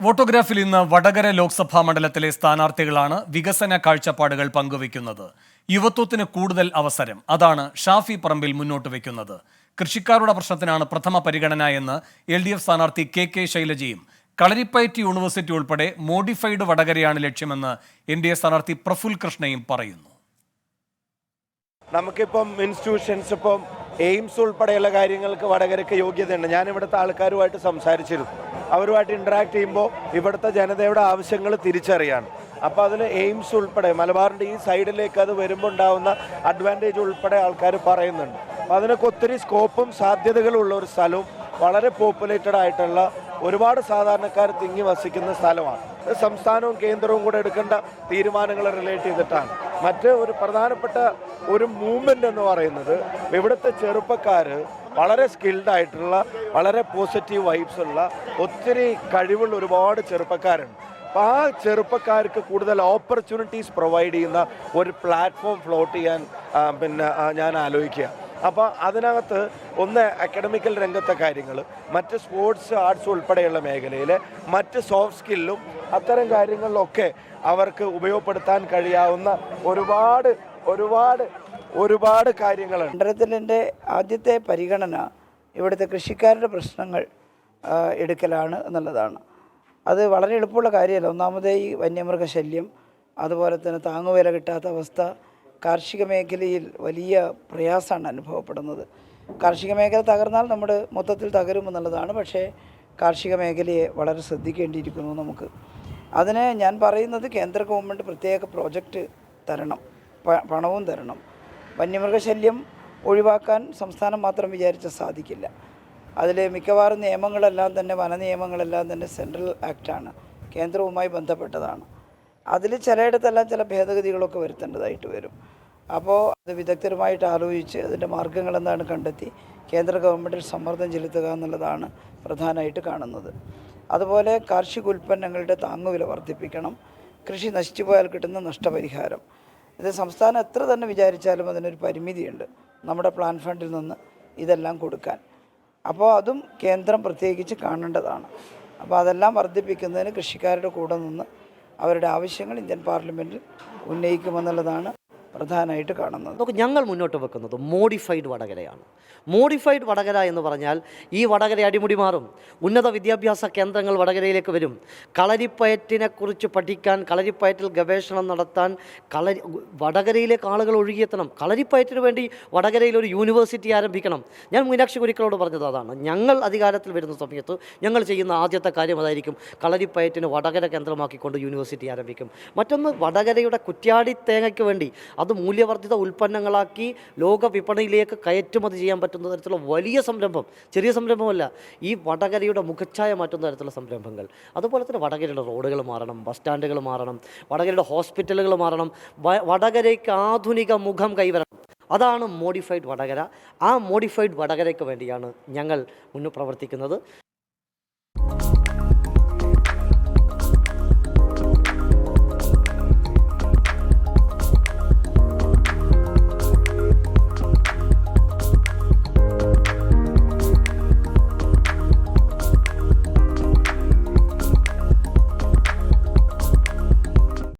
ഫോട്ടോഗ്രാഫിൽ ഇന്ന് വടകര ലോക്സഭാ മണ്ഡലത്തിലെ സ്ഥാനാർത്ഥികളാണ് വികസന കാഴ്ചപ്പാടുകൾ പങ്കുവയ്ക്കുന്നത്. യുവത്വത്തിന് കൂടുതൽ അവസരം, അതാണ് ഷാഫി പറമ്പിൽ മുന്നോട്ട് വയ്ക്കുന്നത്. കൃഷിക്കാരുടെ പ്രശ്നത്തിനാണ് പ്രഥമ പരിഗണന എന്ന് LDF സ്ഥാനാർത്ഥി കെ ശൈലജയും കളരിപ്പയറ്റ് യൂണിവേഴ്സിറ്റി ഉൾപ്പെടെ മോഡിഫൈഡ് വടകരയാണ് ലക്ഷ്യമെന്ന് NDA സ്ഥാനാർത്ഥി പ്രഫുൽ കൃഷ്ണയും പറയുന്നു. നമുക്കിപ്പം ഇൻസ്റ്റിറ്റ്യൂഷൻസ് ഇപ്പം എയിംസ് ഉൾപ്പെടെയുള്ള കാര്യങ്ങൾക്ക് വടകരയ്ക്ക് യോഗ്യതയുണ്ട്. ഞാൻ ഇവിടുത്തെ ആൾക്കാരുമായിട്ട് സംസാരിച്ചിരുന്നു. അവരുമായിട്ട് ഇൻട്രാക്ട് ചെയ്യുമ്പോൾ ഇവിടുത്തെ ജനതയുടെ ആവശ്യങ്ങൾ തിരിച്ചറിയാണ്. അപ്പോൾ അതിൽ എയിംസ് ഉൾപ്പെടെ മലബാറിൻ്റെ ഈ സൈഡിലേക്ക് അത് വരുമ്പോൾ ഉണ്ടാകുന്ന അഡ്വാൻറ്റേജ് ഉൾപ്പെടെ ആൾക്കാർ പറയുന്നുണ്ട്. അപ്പോൾ അതിനൊക്കെ ഒത്തിരി സ്കോപ്പും സാധ്യതകളും ഉള്ള ഒരു സ്ഥലവും വളരെ പോപ്പുലേറ്റഡ് ആയിട്ടുള്ള ഒരുപാട് സാധാരണക്കാർ തിങ്ങി വസിക്കുന്ന സ്ഥലമാണ്. സംസ്ഥാനവും കേന്ദ്രവും കൂടെ എടുക്കേണ്ട തീരുമാനങ്ങൾ റിലേറ്റ് ചെയ്തിട്ടാണ്. മറ്റ് ഒരു പ്രധാനപ്പെട്ട ഒരു മൂവ്മെൻ്റ് എന്ന് പറയുന്നത് ഇവിടുത്തെ ചെറുപ്പക്കാർ വളരെ സ്കിൽഡ് ആയിട്ടുള്ള, വളരെ പോസിറ്റീവ് വൈബ്സ് ഉള്ള, ഒത്തിരി കഴിവുള്ള ഒരുപാട് ചെറുപ്പക്കാരുണ്ട്. അപ്പോൾ ആ ചെറുപ്പക്കാർക്ക് കൂടുതൽ ഓപ്പർച്യൂണിറ്റീസ് പ്രൊവൈഡ് ചെയ്യുന്ന ഒരു പ്ലാറ്റ്ഫോം ഫ്ലോട്ട് ചെയ്യാൻ ഞാൻ ആലോചിക്കുക. അപ്പോൾ അതിനകത്ത് ഒന്ന് അക്കാഡമിക്കൽ രംഗത്തെ കാര്യങ്ങൾ, മറ്റ് സ്പോർട്സ് ആർട്സ് ഉൾപ്പെടെയുള്ള മേഖലയിൽ മറ്റ് സോഫ്റ്റ് സ്കില്ലും അത്തരം കാര്യങ്ങളിലൊക്കെ അവർക്ക് ഉപയോഗപ്പെടുത്താൻ കഴിയാവുന്ന ഒരുപാട് കാര്യങ്ങളുണ്ട്. മണ്ഡലത്തിൻ്റെ ആദ്യത്തെ പരിഗണന ഇവിടുത്തെ കൃഷിക്കാരുടെ പ്രശ്നങ്ങൾ എടുക്കലാണ് എന്നുള്ളതാണ്. അത് വളരെ എളുപ്പമുള്ള കാര്യമല്ല. ഒന്നാമത് ഈ വന്യമൃഗശല്യം, അതുപോലെ തന്നെ താങ്ങുവില കിട്ടാത്ത അവസ്ഥ, കാർഷിക മേഖലയിൽ വലിയ പ്രയാസമാണ് അനുഭവപ്പെടുന്നത്. കാർഷിക മേഖല തകർന്നാൽ നമ്മുടെ മൊത്തത്തിൽ തകരുമെന്നുള്ളതാണ്. പക്ഷേ കാർഷിക മേഖലയെ വളരെ ശ്രദ്ധിക്കേണ്ടിയിരിക്കുന്നു നമുക്ക്. അതിന് ഞാൻ പറയുന്നത് കേന്ദ്ര ഗവൺമെൻറ് പ്രത്യേക പ്രോജക്റ്റ് തരണം, പണവും തരണം. വന്യമൃഗശല്യം ഒഴിവാക്കാൻ സംസ്ഥാനം മാത്രം വിചാരിച്ചാൽ സാധിക്കില്ല. അതിൽ മിക്കവാറും നിയമങ്ങളെല്ലാം തന്നെ, വന നിയമങ്ങളെല്ലാം തന്നെ സെൻട്രൽ ആക്റ്റാണ്, കേന്ദ്രവുമായി ബന്ധപ്പെട്ടതാണ്. അതിൽ ചിലയിടത്തെല്ലാം ചില ഭേദഗതികളൊക്കെ വരുത്തേണ്ടതായിട്ട് വരും. അപ്പോൾ അത് വിദഗ്ധരുമായിട്ട് ആലോചിച്ച് അതിൻ്റെ മാർഗ്ഗങ്ങൾ എന്താണ് കണ്ടെത്തി കേന്ദ്ര ഗവൺമെൻറ്റിൽ സമ്മർദ്ദം ചെലുത്തുക എന്നുള്ളതാണ് പ്രധാനമായിട്ട് കാണുന്നത്. അതുപോലെ കാർഷിക ഉൽപ്പന്നങ്ങളുടെ താങ്ങുവില വർദ്ധിപ്പിക്കണം. കൃഷി നശിച്ചു പോയാൽ കിട്ടുന്ന നഷ്ടപരിഹാരം, ഇത് സംസ്ഥാനം എത്ര തന്നെ വിചാരിച്ചാലും അതിനൊരു പരിമിതിയുണ്ട് നമ്മുടെ പ്ലാൻ ഫണ്ടിൽ നിന്ന് ഇതെല്ലാം കൊടുക്കാൻ. അപ്പോൾ അതും കേന്ദ്രം പ്രത്യേകിച്ച് കാണേണ്ടതാണ്. അപ്പോൾ അതെല്ലാം വർദ്ധിപ്പിക്കുന്നതിന് കൃഷിക്കാരുടെ കൂടെ നിന്ന് അവരുടെ ആവശ്യങ്ങൾ ഇന്ത്യൻ പാർലമെൻറ്റിൽ ഉന്നയിക്കുമെന്നുള്ളതാണ് പ്രധാനമായിട്ട് കാണുന്നത്. ഞങ്ങൾ മുന്നോട്ട് വെക്കുന്നത് മോഡിഫൈഡ് വടകരയാണ്. മോഡിഫൈഡ് വടകര എന്ന് പറഞ്ഞാൽ ഈ വടകര അടിമുടി മാറും. ഉന്നത വിദ്യാഭ്യാസ കേന്ദ്രങ്ങൾ വടകരയിലേക്ക് വരും. കളരിപ്പയറ്റിനെക്കുറിച്ച് പഠിക്കാൻ, കളരിപ്പയറ്റിൽ ഗവേഷണം നടത്താൻ വടകരയിലേക്ക് ആളുകൾ ഒഴുകിയെത്തണം. കളരിപ്പയറ്റിന് വേണ്ടി വടകരയിൽ ഒരു യൂണിവേഴ്സിറ്റി ആരംഭിക്കണം. ഞാൻ മീനാക്ഷി കുരിക്കളോട് പറഞ്ഞത് അതാണ്. ഞങ്ങൾ അധികാരത്തിൽ വരുന്ന സമയത്ത് ഞങ്ങൾ ചെയ്യുന്ന ആദ്യത്തെ കാര്യം അതായിരിക്കും. കളരിപ്പയറ്റിന് വടകര കേന്ദ്രമാക്കിക്കൊണ്ട് യൂണിവേഴ്സിറ്റി ആരംഭിക്കും. മറ്റൊന്ന്, വടകരയുടെ കുറ്റ്യാടി തേങ്ങയ്ക്ക് വേണ്ടി അത് മൂല്യവർദ്ധിത ഉൽപ്പന്നങ്ങളാക്കി ലോക വിപണിയിലേക്ക് കയറ്റുമതി ചെയ്യാൻ പറ്റുന്ന തരത്തിലുള്ള വലിയ സംരംഭം, ചെറിയ സംരംഭമല്ല, ഈ വടകരയുടെ മുഖച്ഛായ മാറ്റുന്ന തരത്തിലുള്ള സംരംഭങ്ങൾ. അതുപോലെ തന്നെ വടകരയുടെ റോഡുകൾ മാറണം, ബസ് സ്റ്റാൻഡുകൾ മാറണം, വടകരയുടെ ഹോസ്പിറ്റലുകൾ മാറണം, വടകരയ്ക്ക് ആധുനിക മുഖം കൈവരണം. അതാണ് മോഡിഫൈഡ് വടകര. ആ മോഡിഫൈഡ് വടകരയ്ക്ക് വേണ്ടിയാണ് ഞങ്ങൾ മുന്നോട്ട് പ്രവർത്തിക്കുന്നത്.